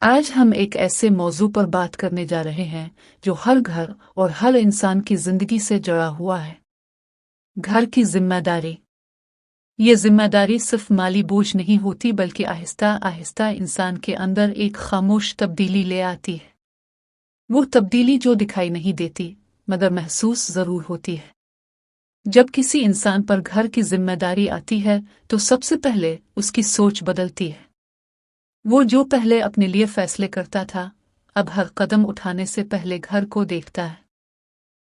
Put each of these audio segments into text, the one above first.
आज हम एक ऐसे मौजू पर बात करने जा रहे हैं जो हर घर और हर इंसान की जिंदगी से जुड़ा हुआ है। घर की जिम्मेदारी। ये जिम्मेदारी सिर्फ माली बोझ नहीं होती बल्कि आहिस्ता आहिस्ता इंसान के अंदर एक खामोश तब्दीली ले आती है। वो तब्दीली जो दिखाई नहीं देती मगर महसूस जरूर होती है। जब किसी इंसान पर घर की जिम्मेदारी आती है तो सबसे पहले उसकी सोच बदलती है। वो जो पहले अपने लिए फैसले करता था अब हर कदम उठाने से पहले घर को देखता है।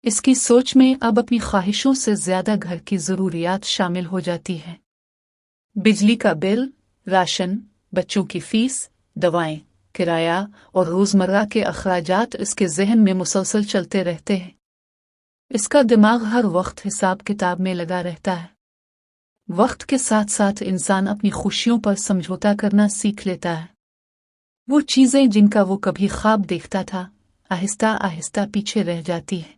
इसकी सोच में अब अपनी ख्वाहिशों से ज्यादा घर की जरूरियात शामिल हो जाती है। बिजली का बिल, राशन, बच्चों की फीस, दवाएं, किराया और रोजमर्रा के अखराजात इसके जहन में मुसलसल चलते रहते हैं। इसका दिमाग हर वक्त हिसाब किताब में लगा रहता है। वक्त के साथ साथ इंसान अपनी खुशियों पर समझौता करना सीख लेता है। वो चीजें जिनका वो कभी ख्वाब देखता था आहिस्ता आहिस्ता पीछे रह जाती है।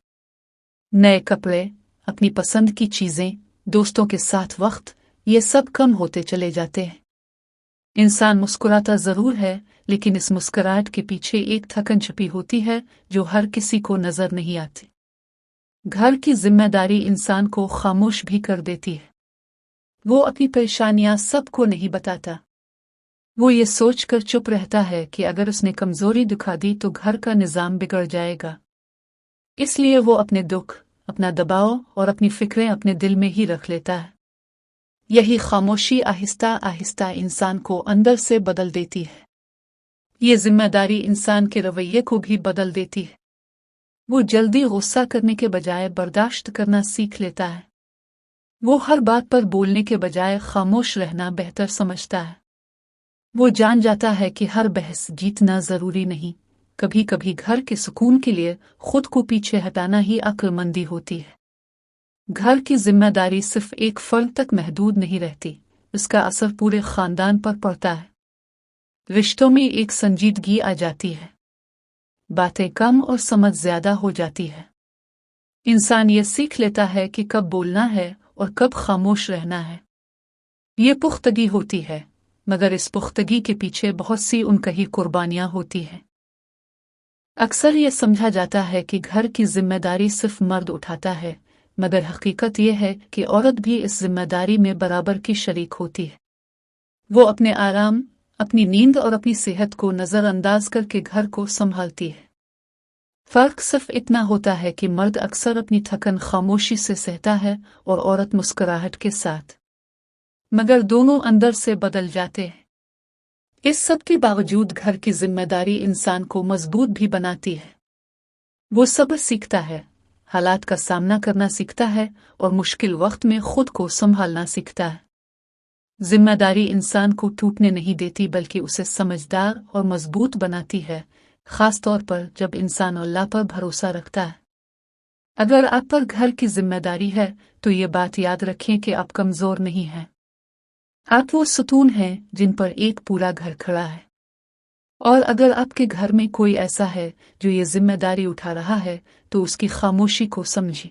नए कपड़े, अपनी पसंद की चीजें, दोस्तों के साथ वक्त, ये सब कम होते चले जाते हैं। इंसान मुस्कुराता जरूर है लेकिन इस मुस्कुराहट के पीछे एक थकन छिपी होती है जो हर किसी को नजर नहीं आती। घर की जिम्मेदारी इंसान को खामोश भी कर देती है। वो अपनी परेशानियां सबको नहीं बताता। वो ये सोचकर चुप रहता है कि अगर उसने कमजोरी दिखा दी तो घर का निजाम बिगड़ जाएगा। इसलिए वो अपने दुख, अपना दबाव और अपनी फिक्रें अपने दिल में ही रख लेता है। यही खामोशी आहिस्ता आहिस्ता इंसान को अंदर से बदल देती है। ये जिम्मेदारी इंसान के रवैये को भी बदल देती है। वो जल्दी गुस्सा करने के बजाय बर्दाश्त करना सीख लेता है। वो हर बात पर बोलने के बजाय खामोश रहना बेहतर समझता है। वो जान जाता है कि हर बहस जीतना जरूरी नहीं। कभी कभी घर के सुकून के लिए खुद को पीछे हटाना ही अक्लमंदी होती है। घर की जिम्मेदारी सिर्फ एक फर्द तक महदूद नहीं रहती, इसका असर पूरे खानदान पर पड़ता है। रिश्तों में एक संजीदगी आ जाती है। बातें कम और समझ ज्यादा हो जाती है। इंसान ये सीख लेता है कि कब बोलना है और कब खामोश रहना है। ये पुख्तगी होती है मगर इस पुख्तगी के पीछे बहुत सी उनकही कुर्बानियां होती हैं। अक्सर ये समझा जाता है कि घर की जिम्मेदारी सिर्फ मर्द उठाता है मगर हकीकत यह है कि औरत भी इस जिम्मेदारी में बराबर की शरीक होती है। वो अपने आराम, अपनी नींद और अपनी सेहत को नजरअंदाज करके घर को संभालती है। फर्क सिर्फ इतना होता है कि मर्द अक्सर अपनी थकन खामोशी से सहता है और औरत मुस्कुराहट के साथ। मगर दोनों अंदर से बदल जाते हैं। इस सब के बावजूद घर की जिम्मेदारी इंसान को मजबूत भी बनाती है। वो सब्र सीखता है, हालात का सामना करना सीखता है और मुश्किल वक्त में खुद को संभालना सीखता है। जिम्मेदारी इंसान को टूटने नहीं देती बल्कि उसे समझदार और मजबूत बनाती है, खास तौर पर जब इंसान अल्लाह पर भरोसा रखता है। अगर आप पर घर की जिम्मेदारी है तो ये बात याद रखें कि आप कमजोर नहीं हैं। आप वो सुतून हैं जिन पर एक पूरा घर खड़ा है। और अगर आपके घर में कोई ऐसा है जो ये जिम्मेदारी उठा रहा है तो उसकी खामोशी को समझें।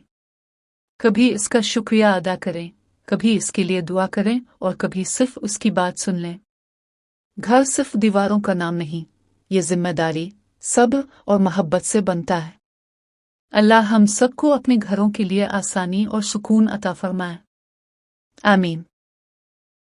कभी इसका शुक्रिया अदा करें, कभी इसके लिए दुआ करें और कभी सिर्फ उसकी बात सुन लें। घर सिर्फ दीवारों का नाम नहीं, ये जिम्मेदारी, सब्र और मोहब्बत से बनता है। अल्लाह हम सबको अपने घरों के लिए आसानी और सुकून अता फरमाए। आमीन।